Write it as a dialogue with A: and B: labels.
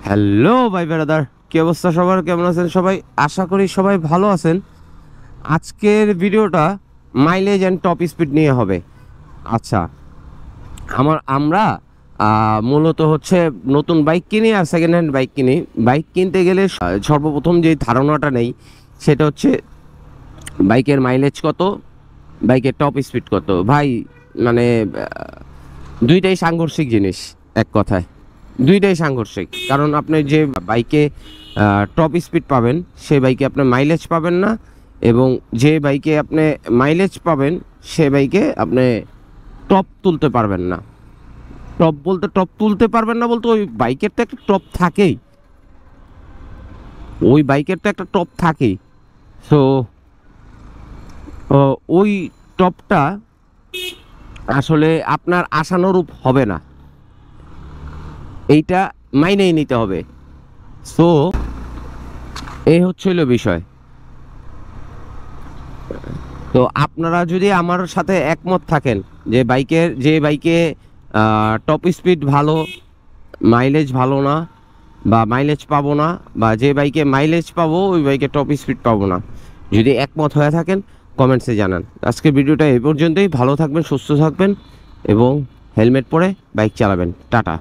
A: Hello ভাই brother, কি অবস্থা সবার? কেমন আছেন সবাই? আশা করি সবাই ভালো আছেন। আজকের ভিডিওটা মাইলেজ অ্যান্ড টপ স্পিড নিয়ে হবে। আচ্ছা, আমরা মূলত হচ্ছে নতুন বাইক কিনি আর সেকেন্ড হ্যান্ড বাইক কিনি। বাইক কিনতে গেলে সর্বপ্রথম যে ধারণাটা নেই সেটা হচ্ছে বাইকের মাইলেজ কত, বাইকের টপ স্পিড কত। ভাই মানে দুইটাই সাংঘর্ষিক জিনিস, এক কথায় দুইটাই সাংঘর্ষিক। কারণ আপনি যে বাইকে টপ স্পিড পাবেন সেই বাইকে আপনি মাইলেজ পাবেন না, এবং যে বাইকে আপনি মাইলেজ পাবেন সে বাইকে আপনি টপ তুলতে পারবেন না। টপ তুলতে পারবেন না বলতে ওই বাইকের তো একটা টপ থাকেই, ওই বাইকের তো একটা টপ থাকেই। সো ওই টপটা আসলে আপনার আশানুরূপ হবে না, এইটা মাইনেই নিতে হবে। সো এই হচ্ছিল বিষয়। তো আপনারা যদি আমার সাথে একমত থাকেন যে বাইকে টপ স্পিড ভালো, মাইলেজ ভালো না, বা মাইলেজ পাবো না, বা যে বাইকে মাইলেজ পাবো ওই বাইকে টপ স্পিড পাবো না, যদি একমত হয়ে থাকেন কমেন্টসে জানান। আজকের ভিডিওটা এই পর্যন্তই। ভালো থাকবেন, সুস্থ থাকবেন এবং হেলমেট পরে বাইক চালাবেন। টাটা।